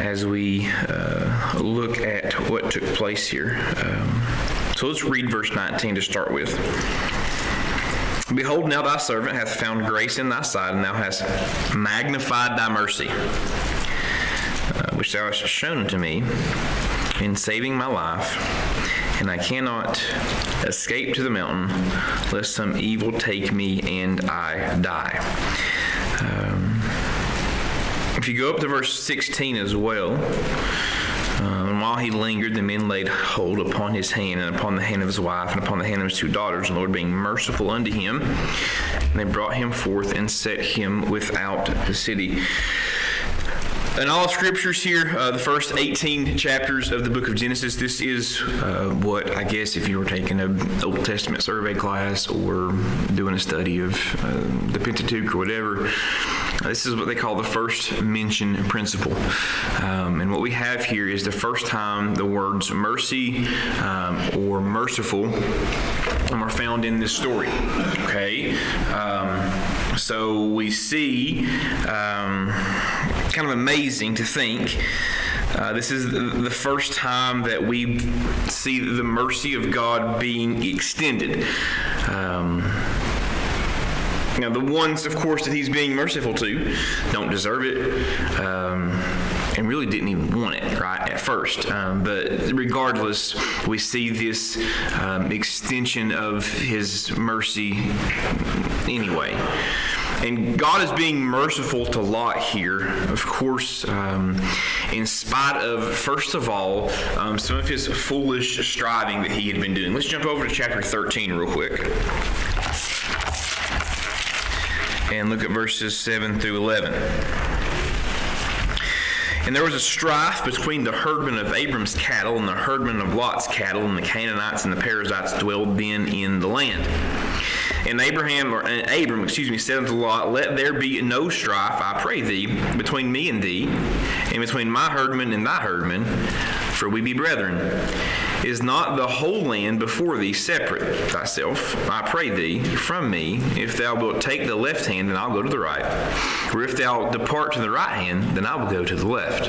as we look at what took place here. So let's read verse 19 to start with. Behold, now thy servant hath found grace in thy sight, and thou hast magnified thy mercy, which thou hast shown unto me in saving my life. And I cannot escape to the mountain, lest some evil take me and I die. If you go up to verse 16 as well, and while he lingered, the men laid hold upon his hand and upon the hand of his wife and upon the hand of his two daughters, and the Lord being merciful unto him, and they brought him forth and set him without the city. In all scriptures here, the first 18 chapters of the book of Genesis, this is what, I guess, if you were taking an Old Testament survey class or doing a study of the Pentateuch or whatever, this is what they call the first mention principle. And what we have here is the first time the words mercy or merciful are found in this story. Okay? So we see, kind of amazing to think, this is the first time that we see the mercy of God being extended. Now, the ones, of course, that he's being merciful to don't deserve it, and really didn't even want it, right, at first. But regardless, we see this extension of his mercy anyway. And God is being merciful to Lot here, of course, in spite of, first of all, some of his foolish striving that he had been doing. Let's jump over to chapter 13 real quick and look at verses 7 through 11. And there was a strife between the herdmen of Abram's cattle and the herdmen of Lot's cattle, and the Canaanites and the Perizzites dwelled then in the land. And Abram said unto Lot, Let there be no strife, I pray thee, between me and thee, and between my herdmen and thy herdmen, for we be brethren. Is not the whole land before thee? Separate thyself, I pray thee, from me. If thou wilt take the left hand, then I'll go to the right. Or if thou depart to the right hand, then I will go to the left.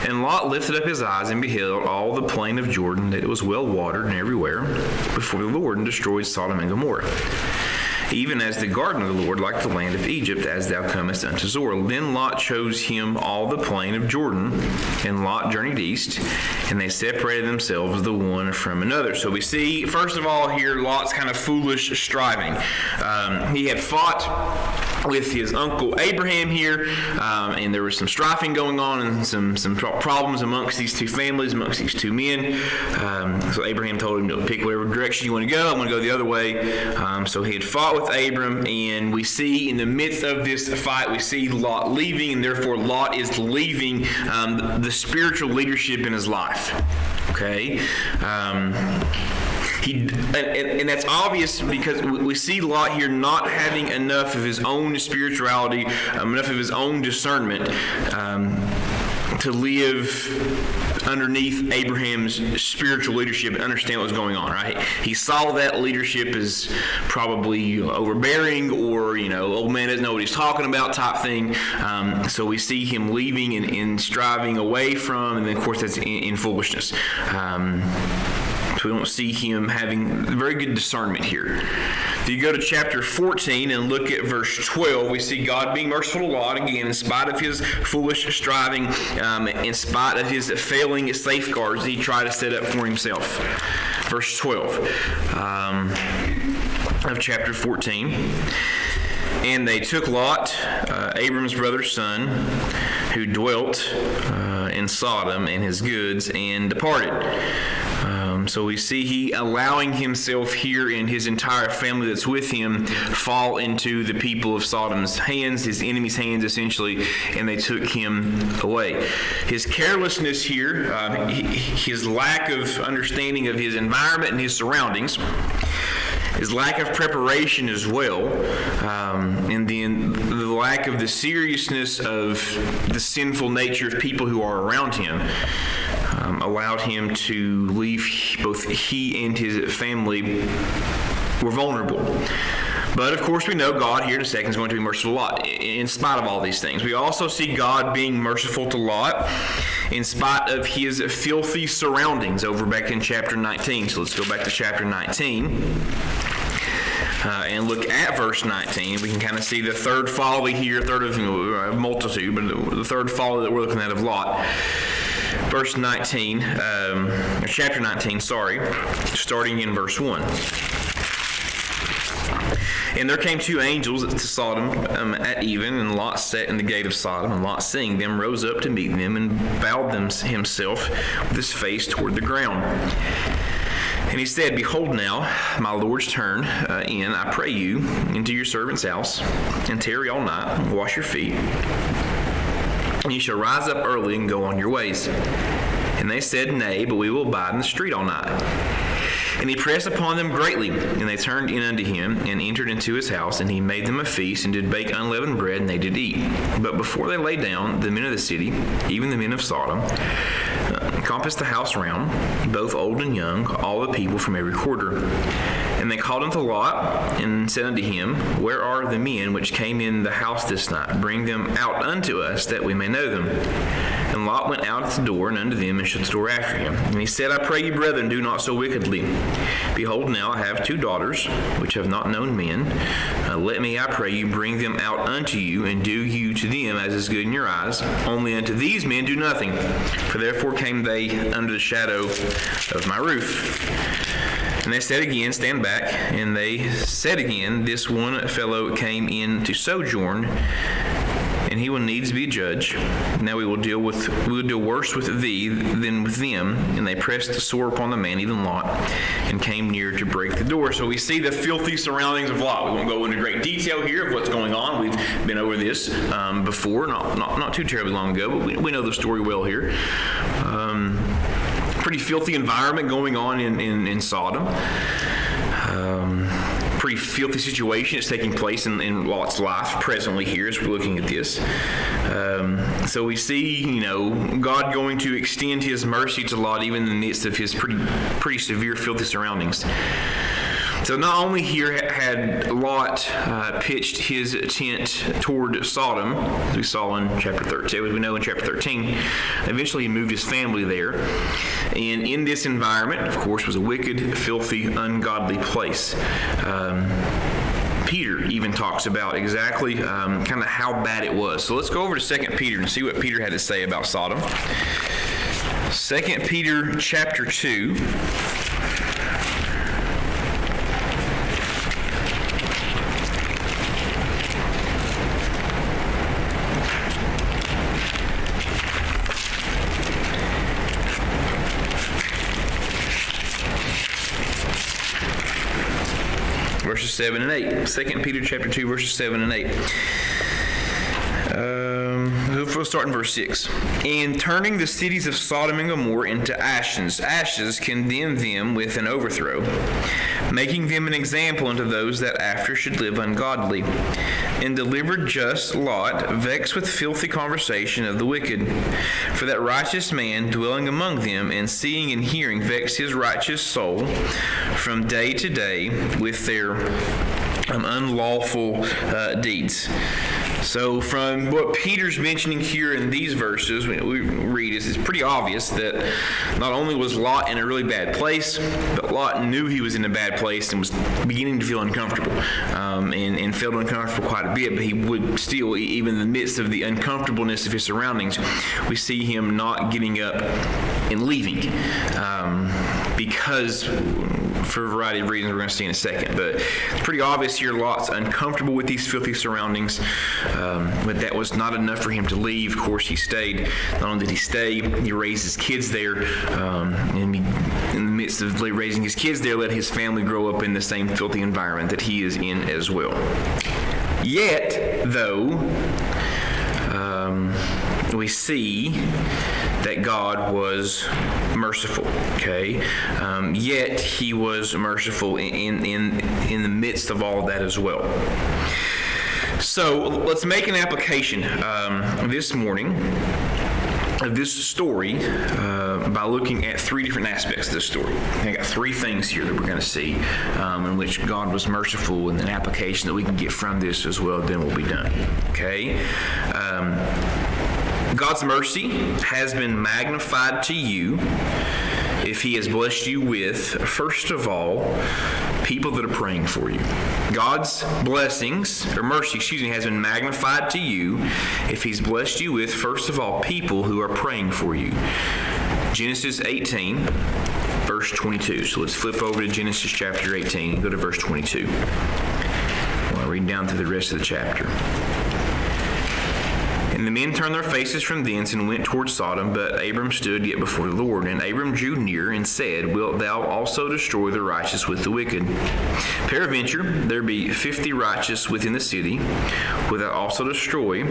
And Lot lifted up his eyes and beheld all the plain of Jordan, that it was well watered and everywhere before the Lord, and destroyed Sodom and Gomorrah, even as the garden of the Lord, like the land of Egypt, as thou comest unto Zoar. Then Lot chose him all the plain of Jordan, and Lot journeyed east, and they separated themselves the one from another. So we see, first of all, here Lot's kind of foolish striving. He had fought with his uncle Abraham here, and there was some strifing going on and some problems amongst these two families, amongst these two men. So Abraham told him to pick whatever direction you want to go. I'm going to go the other way. So he had fought with Abram, and we see in the midst of this fight, we see Lot leaving, and therefore Lot is leaving the spiritual leadership in his life. Okay? And that's obvious because we see Lot here not having enough of his own spirituality, enough of his own discernment to live underneath Abraham's spiritual leadership and understand what's going on, right? He saw that leadership as probably overbearing or, old man doesn't know what he's talking about type thing. So we see him leaving and striving away from, and then of course that's in foolishness. So we don't see him having very good discernment here. If you go to chapter 14 and look at verse 12, we see God being merciful to Lot again, in spite of his foolish striving, in spite of his failing safeguards he tried to set up for himself. Verse 12 of chapter 14. And they took Lot, Abram's brother's son, who dwelt in Sodom, and his goods, and departed. So we see he allowing himself here and his entire family that's with him fall into the people of Sodom's hands, his enemies' hands essentially, and they took him away. His carelessness here, his lack of understanding of his environment and his surroundings, his lack of preparation as well, and then the lack of the seriousness of the sinful nature of people who are around him, allowed him to leave. Both he and his family were vulnerable. But of course we know God here in a second is going to be merciful to Lot in spite of all these things. We also see God being merciful to Lot in spite of his filthy surroundings over back in chapter 19. So let's go back to chapter 19. And look at verse 19. We can kind of see the third folly here, third of multitude, but the third folly that we're looking at of Lot. Verse 19, chapter 19, starting in verse 1. And there came two angels to Sodom at even, and Lot sat in the gate of Sodom. And Lot, seeing them, rose up to meet them, and bowed himself with his face toward the ground. And he said, Behold now, my Lord's turn in, I pray you, into your servant's house, and tarry all night, and wash your feet. And you shall rise up early and go on your ways. And they said, Nay, but we will abide in the street all night. And he pressed upon them greatly, and they turned in unto him, and entered into his house, and he made them a feast, and did bake unleavened bread, and they did eat. But before they lay down, the men of the city, even the men of Sodom, compassed the house round, both old and young, all the people from every quarter. And they called unto Lot, and said unto him, Where are the men which came in the house this night? Bring them out unto us, that we may know them. And Lot went out at the door, and unto them, and shut the door after him. And he said, I pray you, brethren, do not so wickedly. Behold, now I have two daughters, which have not known men. Let me, I pray you, bring them out unto you, and do you to them as is good in your eyes. Only unto these men do nothing. For therefore came they under the shadow of my roof. And they said again, Stand back. And they said again, This one fellow came in to sojourn, and he will needs be a judge. Now we will deal worse with thee than with them. And they pressed sore upon the man, even Lot, and came near to break the door. So we see the filthy surroundings of Lot. We won't go into great detail here of what's going on. We've been over this before, not too terribly long ago, but we know the story well here. Pretty filthy environment going on in Sodom. Pretty filthy situation that's taking place in Lot's life presently here as we're looking at this. So we see, God going to extend his mercy to Lot even in the midst of his pretty severe filthy surroundings. So not only here had Lot pitched his tent toward Sodom, as we saw in chapter 13, as we know in chapter 13, eventually he moved his family there. And in this environment, of course, was a wicked, filthy, ungodly place. Peter even talks about exactly kind of how bad it was. So let's go over to 2 Peter and see what Peter had to say about Sodom. 2 Peter chapter 2. Verses 7 and 8. 2 Peter chapter 2, verses 7 and 8. We'll start in verse 6. And turning the cities of Sodom and Gomorrah into ashes condemned them with an overthrow, making them an example unto those that after should live ungodly, and delivered just Lot, vexed with filthy conversation of the wicked. For that righteous man dwelling among them, and seeing and hearing, vexed his righteous soul from day to day with their unlawful deeds. So from what Peter's mentioning here in these verses, we read, it's pretty obvious that not only was Lot in a really bad place, but Lot knew he was in a bad place and was beginning to feel uncomfortable, and felt uncomfortable quite a bit, but he would still, even in the midst of the uncomfortableness of his surroundings, we see him not getting up and leaving, because for a variety of reasons we're going to see in a second. But it's pretty obvious here Lot's uncomfortable with these filthy surroundings, but that was not enough for him to leave. Of course, he stayed. Not only did he stay, he raised his kids there, and in the midst of raising his kids there, let his family grow up in the same filthy environment that he is in as well. Yet, though, we see that God was merciful. Okay, yet He was merciful in the midst of all of that as well. So let's make an application this morning of this story by looking at three different aspects of this story. I got three things here that we're going to see in which God was merciful, and an application that we can get from this as well, then we'll be done. Okay? God's mercy has been magnified to you if he has blessed you with, first of all, people that are praying for you. God's blessings, or mercy, has been magnified to you if he's blessed you with, first of all, people who are praying for you. Genesis 18, verse 22. So let's flip over to Genesis chapter 18 and go to verse 22. I'll read down through the rest of the chapter. And the men turned their faces from thence and went toward Sodom, but Abram stood yet before the Lord. And Abram drew near and said, Wilt thou also destroy the righteous with the wicked? Peradventure there be 50 righteous within the city. Wilt thou also destroy,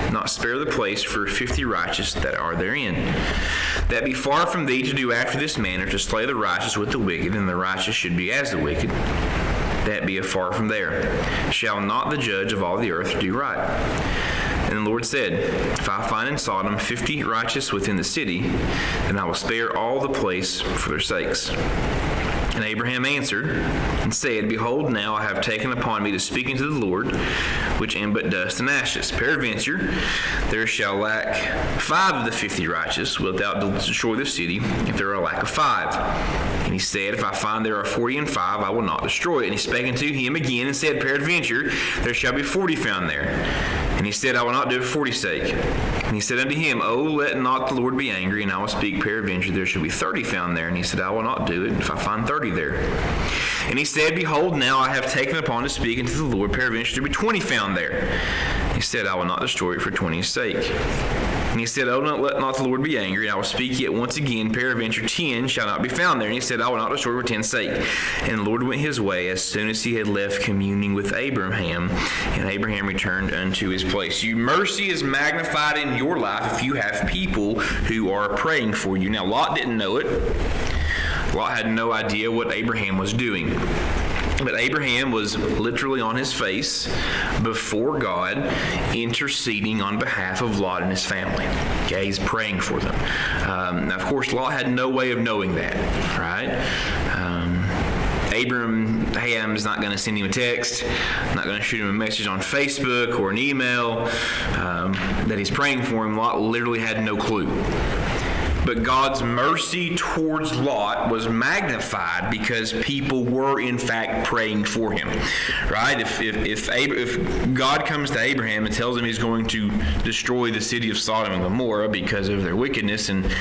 not spare the place for 50 righteous that are therein? That be far from thee to do after this manner, to slay the righteous with the wicked, and the righteous should be as the wicked. That be far from there. Shall not the judge of all the earth do right? And the Lord said, If I find in Sodom 50 righteous within the city, then I will spare all the place for their sakes. And Abraham answered and said, Behold, now I have taken upon me to speak unto the Lord, which am but dust and ashes. Peradventure, there shall lack 5 of the 50 righteous. Wilt thou destroy the city, if there are a lack of 5? And he said, If I find there are 40 and 5, I will not destroy it. And he spake unto him again and said, Peradventure, there shall be 40 found there. And he said, I will not do it for 40's sake. And he said unto him, O let not the Lord be angry, and I will speak, peradventure there shall be 30 found there. And he said, I will not do it, if I find 30 there. And he said, Behold, now I have taken upon to speak unto the Lord, peradventure there be 20 found there. He said, I will not destroy it for 20's sake. And he said, let not the Lord be angry, and I will speak yet once again, peradventure 10 shall not be found there. And he said, I will not destroy for 10's sake. And the Lord went his way as soon as he had left communing with Abraham, and Abraham returned unto his place. Mercy is magnified in your life if you have people who are praying for you. Now, Lot didn't know it. Lot had no idea what Abraham was doing. But Abraham was literally on his face before God, interceding on behalf of Lot and his family. Okay, he's praying for them. Now, of course, Lot had no way of knowing that, right? Abraham is not going to send him a text, not going to shoot him a message on Facebook or an email that he's praying for him. Lot literally had no clue. But God's mercy towards Lot was magnified because people were, in fact, praying for him. Right? If God comes to Abraham and tells him he's going to destroy the city of Sodom and Gomorrah because of their wickedness, and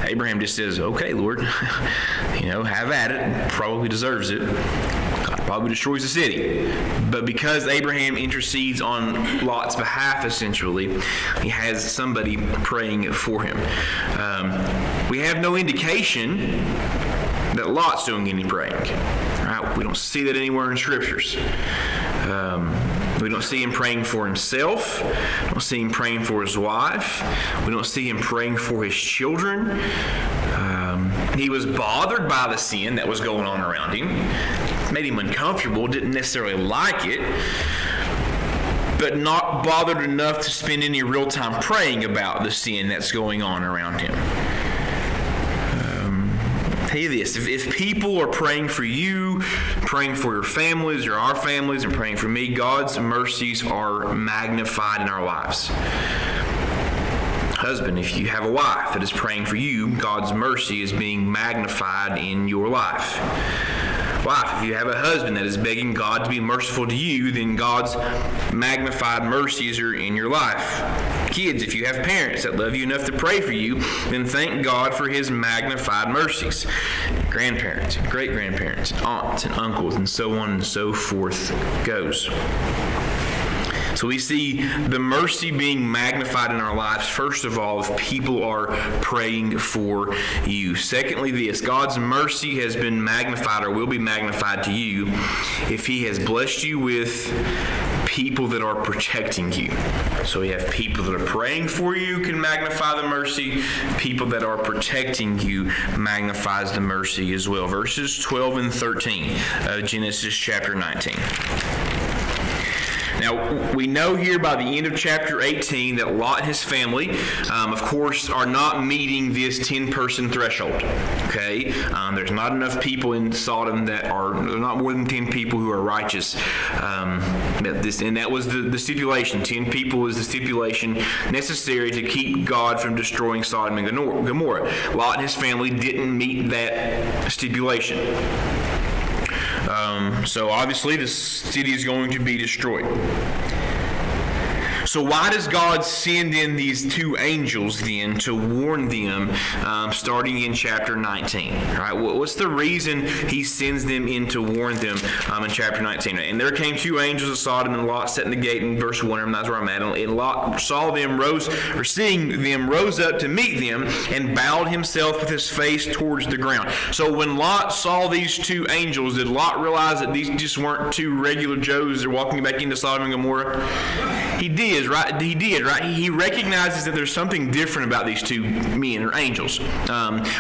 Abraham just says, okay, Lord, have at it. Probably deserves it. God probably destroys the city. But because Abraham intercedes on Lot's behalf, essentially, he has somebody praying for him. We have no indication that Lot's doing any praying. Right? We don't see that anywhere in Scriptures. We don't see him praying for himself. We don't see him praying for his wife. We don't see him praying for his children. He was bothered by the sin that was going on around him. It made him uncomfortable, didn't necessarily like it, but not bothered enough to spend any real time praying about the sin that's going on around him. Tell you this, if people are praying for you, praying for your families or our families, and praying for me, God's mercies are magnified in our lives. Husband, if you have a wife that is praying for you, God's mercy is being magnified in your life. Wife, if you have a husband that is begging God to be merciful to you, then God's magnified mercies are in your life. Kids, if you have parents that love you enough to pray for you, then thank God for his magnified mercies. Grandparents, great-grandparents, aunts and uncles, and so on and so forth goes. So we see the mercy being magnified in our lives, first of all, if people are praying for you. Secondly, this, God's mercy has been magnified or will be magnified to you if he has blessed you with people that are protecting you. So we have people that are praying for you can magnify the mercy. People that are protecting you magnifies the mercy as well. Verses 12 and 13 of Genesis chapter 19. Now, we know here by the end of chapter 18 that Lot and his family, of course, are not meeting this 10-person threshold. Okay? There's not enough people in Sodom there's not more than 10 people who are righteous. And that was the stipulation. 10 people is the stipulation necessary to keep God from destroying Sodom and Gomorrah. Lot and his family didn't meet that stipulation. So obviously the city is going to be destroyed. So why does God send in these two angels then to warn them starting in chapter 19? Right? What's the reason he sends them in to warn them in chapter 19? And there came two angels of Sodom, and Lot sat in the gate in verse 1, and that's where I'm at. And Lot seeing them, rose up to meet them and bowed himself with his face towards the ground. So when Lot saw these two angels, did Lot realize that these just weren't two regular Joes that are walking back into Sodom and Gomorrah? He did, right? He recognizes that there's something different about these two men or angels.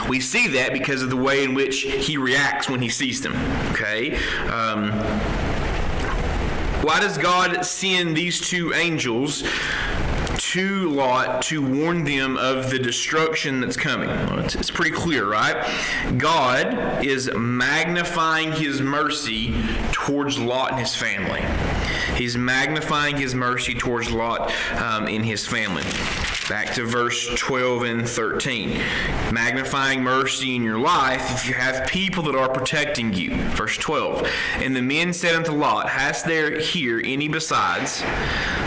We see that because of the way in which he reacts when he sees them. Okay? Why does God send these two angels to Lot to warn them of the destruction that's coming? Well, it's pretty clear, right? God is magnifying his mercy towards Lot and his family. He's magnifying his mercy towards Lot and his family. Back to verse 12 and 13. Magnifying mercy in your life if you have people that are protecting you. Verse 12. And the men said unto Lot, Hast there here any besides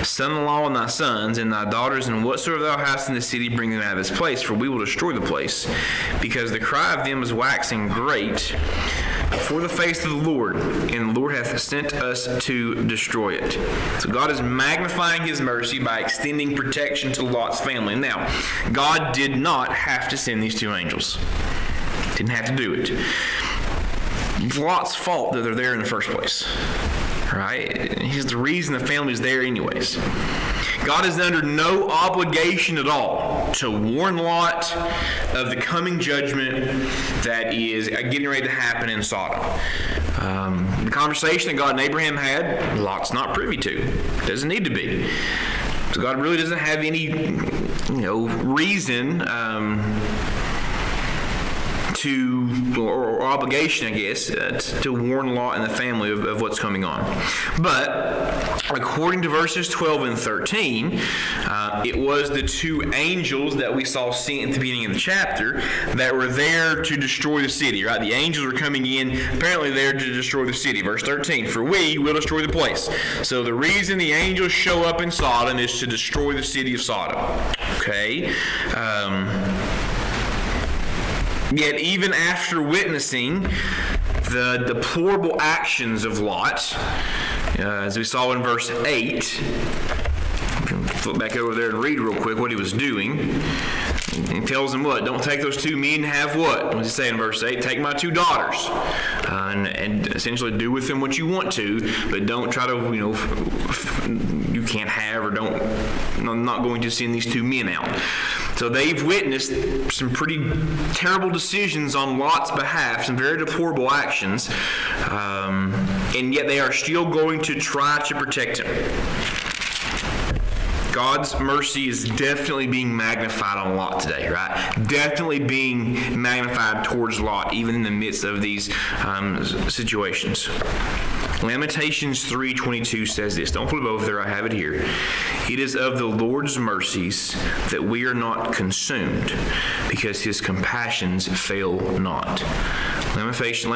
son-in-law and thy sons and thy daughters, and whatsoever thou hast in the city, bring them out of this place, for we will destroy the place, because the cry of them is waxing great before the face of the Lord, and the Lord hath sent us to destroy it. So God is magnifying his mercy by extending protection to Lot's family. Now, God did not have to send these two angels. Didn't have to do it. It's Lot's fault that they're there in the first place. Right? He's the reason the family's there anyways. God is under no obligation at all to warn Lot of the coming judgment that is getting ready to happen in Sodom. The conversation that God and Abraham had, Lot's not privy to. Doesn't need to be. So God really doesn't have any, reason or obligation, I guess, to warn Lot and the family of what's coming on. But according to verses 12 and 13, it was the two angels that we saw sent at the beginning of the chapter that were there to destroy the city, right? The angels were coming in, apparently there to destroy the city. Verse 13, for we will destroy the place. So the reason the angels show up in Sodom is to destroy the city of Sodom. Okay? Yet even after witnessing the deplorable actions of Lot, as we saw in verse 8, flip back over there and read real quick what he was doing. He tells them what? Don't take those two men and have what? What does he say in verse 8? Take my two daughters and essentially do with them what you want to, but don't try to, you can't have or don't, I'm not going to send these two men out. So they've witnessed some pretty terrible decisions on Lot's behalf, some very deplorable actions, and yet they are still going to try to protect him. God's mercy is definitely being magnified on Lot today, right? Definitely being magnified towards Lot, even in the midst of these situations. Lamentations 3:22 says this. Don't flip over there, I have it here. It is of the Lord's mercies that we are not consumed, because his compassions fail not. Lamentations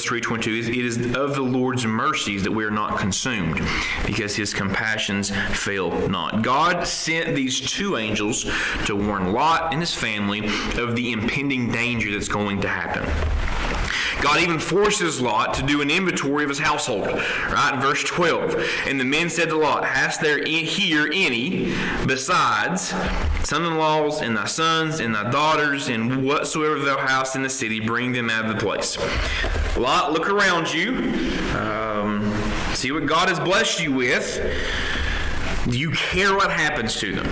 3:22. It is of the Lord's mercies that we are not consumed, because his compassions fail not. God sent these two angels to warn Lot and his family of the impending danger that's going to happen. God even forces Lot to do an inventory of his household, right? In verse 12, and the men said to Lot, Hast there here any besides son-in-laws and thy sons and thy daughters, and whatsoever thou hast in the city, bring them out of the place. Lot, look around you. See what God has blessed you with. Do you care what happens to them?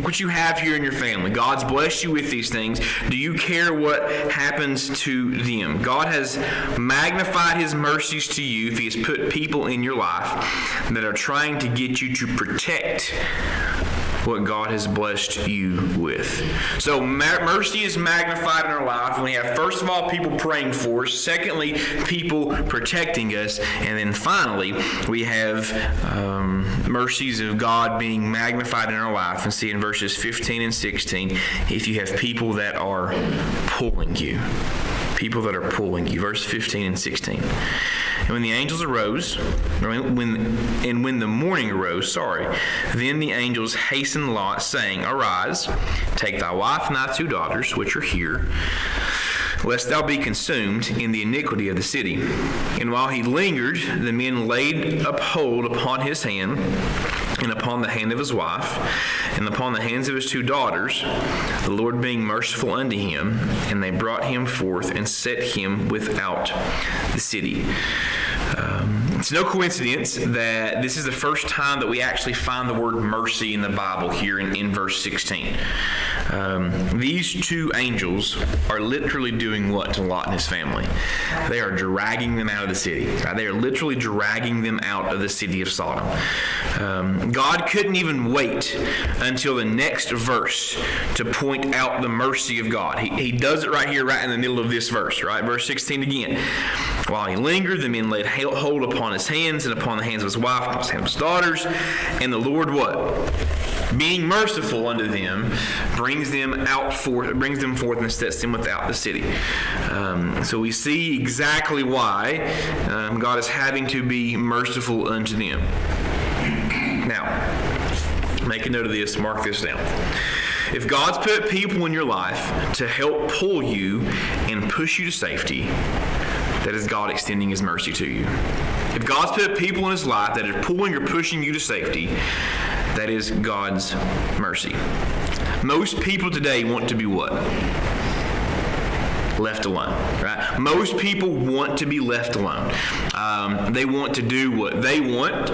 Look what you have here in your family. God's blessed you with these things. Do you care what happens to them? God has magnified his mercies to you if he has put people in your life that are trying to get you to protect what God has blessed you with. So mercy is magnified in our life. And we have, first of all, people praying for us. Secondly, people protecting us. And then finally, we have mercies of God being magnified in our life. And see in verses 15 and 16, if you have people that are pulling you. People that are pulling you. Verse 15 and 16. And when the angels arose, when the morning arose, then the angels hastened Lot, saying, Arise, take thy wife and thy 2 daughters, which are here, lest thou be consumed in the iniquity of the city. And while he lingered, the men laid up hold upon his hand, and upon the hand of his wife, and upon the hands of his 2 daughters, the Lord being merciful unto him, and they brought him forth and set him without the city. It's no coincidence that this is the first time that we actually find the word mercy in the Bible here in verse 16. These 2 angels are literally doing what to Lot and his family? They are dragging them out of the city. Right? They are literally dragging them out of the city of Sodom. God couldn't even wait until the next verse to point out the mercy of God. He does it right here, right in the middle of this verse, right? Verse 16 again. While he lingered, the men laid hold upon his hands and upon the hands of his wife, upon the hands of his daughters, and the Lord what? Being merciful unto them, brings them forth and sets them without the city. So we see exactly why God is having to be merciful unto them. Now, make a note of this, mark this down. If God's put people in your life to help pull you and push you to safety, that is God extending his mercy to you. If God's put people in his life that are pulling or pushing you to safety, that is God's mercy. Most people today want to be what? Left alone, right? Most people want to be left alone. They want to do what they want.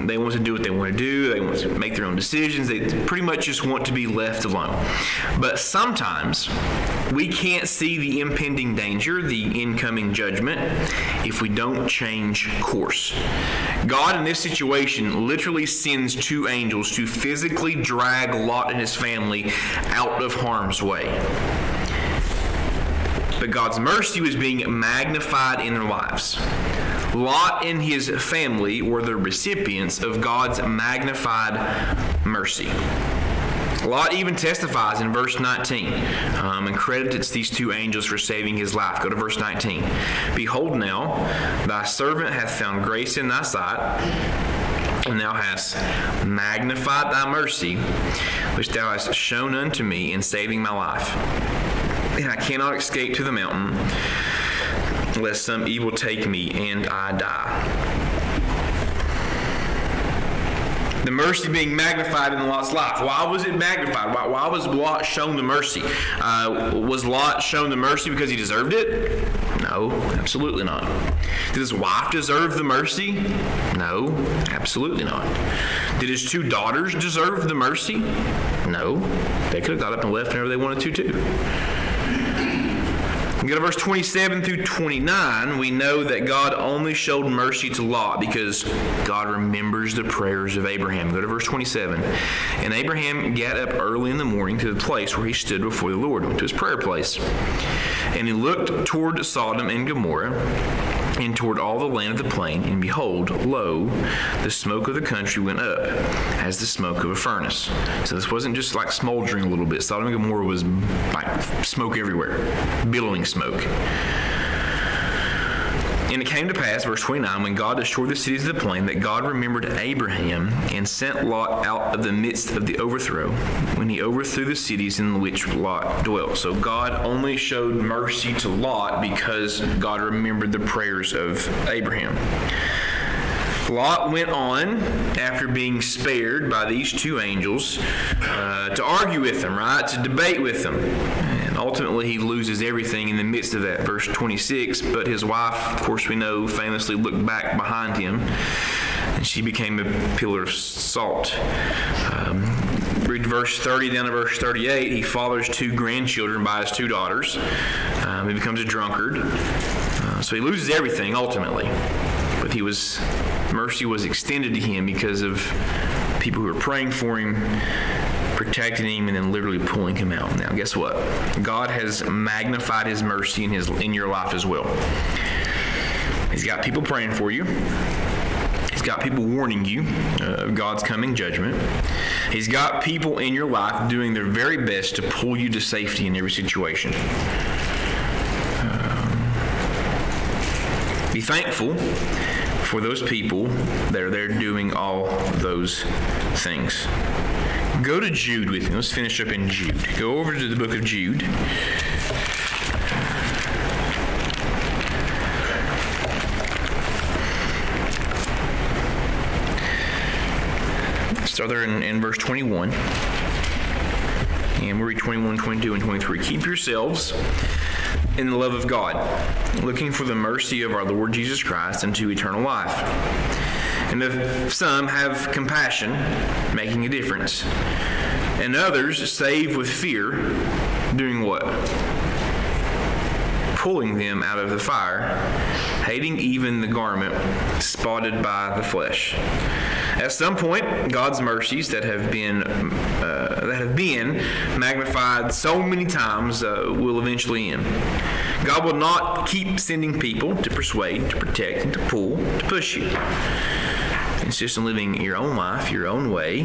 They want to do what they want to do. They want to make their own decisions. They pretty much just want to be left alone. But sometimes we can't see the impending danger, the incoming judgment, if we don't change course. God in this situation literally sends 2 angels to physically drag Lot and his family out of harm's way. But God's mercy was being magnified in their lives. Lot and his family were the recipients of God's magnified mercy. Lot even testifies in verse 19 and credits these 2 angels for saving his life. Go to verse 19. Behold now, thy servant hath found grace in thy sight, and thou hast magnified thy mercy, which thou hast shown unto me in saving my life. And I cannot escape to the mountain, lest some evil take me and I die. The mercy being magnified in Lot's life. Why was it magnified? Why was Lot shown the mercy? Was Lot shown the mercy because he deserved it? No, absolutely not. Did his wife deserve the mercy? No, absolutely not. Did his 2 daughters deserve the mercy? No. They could have got up and left whenever they wanted to too. We go to verse 27 through 29, we know that God only showed mercy to Lot because God remembers the prayers of Abraham. Go to verse 27. And Abraham got up early in the morning to the place where he stood before the Lord, went to his prayer place. And he looked toward Sodom and Gomorrah, and toward all the land of the plain, and behold, lo, the smoke of the country went up, as the smoke of a furnace. So this wasn't just like smoldering a little bit. Sodom and Gomorrah was like smoke everywhere, billowing smoke. And it came to pass, verse 29, when God destroyed the cities of the plain, that God remembered Abraham and sent Lot out of the midst of the overthrow, when he overthrew the cities in which Lot dwelt. So God only showed mercy to Lot because God remembered the prayers of Abraham. Lot went on, after being spared by these 2 angels, to argue with them, right? To debate with them. And ultimately, he loses everything in the midst of that. Verse 26, but his wife, of course we know, famously looked back behind him, and she became a pillar of salt. Read verse 30 down to verse 38, he fathers 2 grandchildren by his 2 daughters. He becomes a drunkard. So he loses everything ultimately. But mercy was extended to him because of people who were praying for him, protecting him, and then literally pulling him out. Now, guess what? God has magnified his mercy in your life as well. He's got people praying for you. He's got people warning you of God's coming judgment. He's got people in your life doing their very best to pull you to safety in every situation. Be thankful for those people that are there doing all those things. Go to Jude with me. Let's finish up in Jude. Go over to the book of Jude. Start there in verse 21. And we'll read 21, 22, and 23. Keep yourselves in the love of God, looking for the mercy of our Lord Jesus Christ unto eternal life. And of some have compassion, making a difference. And others save with fear, doing what? Pulling them out of the fire, hating even the garment spotted by the flesh. At some point, God's mercies that have been magnified so many times will eventually end. God will not keep sending people to persuade, to protect, and to pull, to push you. It's just in living your own life, your own way.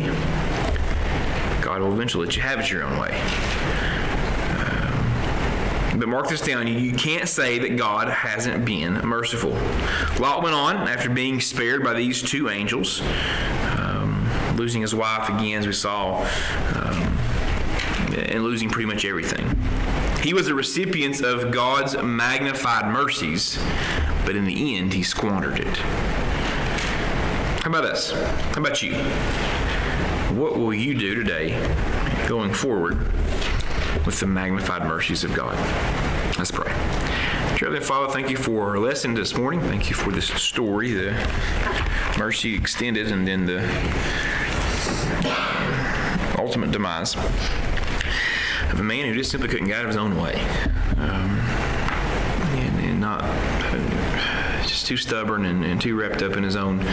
God will eventually let you have it your own way. But mark this down, you can't say that God hasn't been merciful. Lot went on after being spared by these 2 angels, losing his wife again, as we saw, and losing pretty much everything. He was a recipient of God's magnified mercies, but in the end, he squandered it. How about us? How about you? What will you do today, going forward, with the magnified mercies of God? Let's pray. Dear Heavenly Father, thank you for our lesson this morning. Thank you for this story, the mercy extended and then the ultimate demise of a man who just simply couldn't get out of his own way. And not just too stubborn and too wrapped up in his own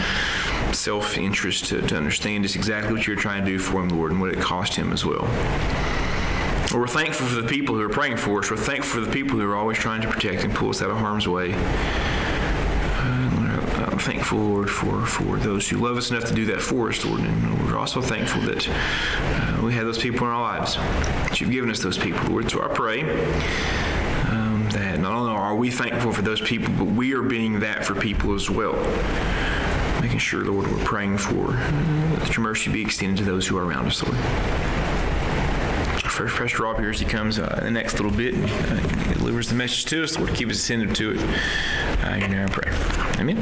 self-interest to understand just exactly what you're trying to do for him, Lord, and what it cost him as well. Lord, we're thankful for the people who are praying for us. We're thankful for the people who are always trying to protect and pull us out of harm's way. I'm thankful, Lord, for those who love us enough to do that for us, Lord. And we're also thankful that we have those people in our lives, that you've given us those people, Lord. So I pray that not only are we thankful for those people, but we are being that for people as well. Making sure, Lord, we're praying for that your mercy be extended to those who are around us, Lord. First, Pastor Rob here as he comes in the next little bit and delivers the message to us. Lord, keep us attentive to it. In your name I pray. Amen.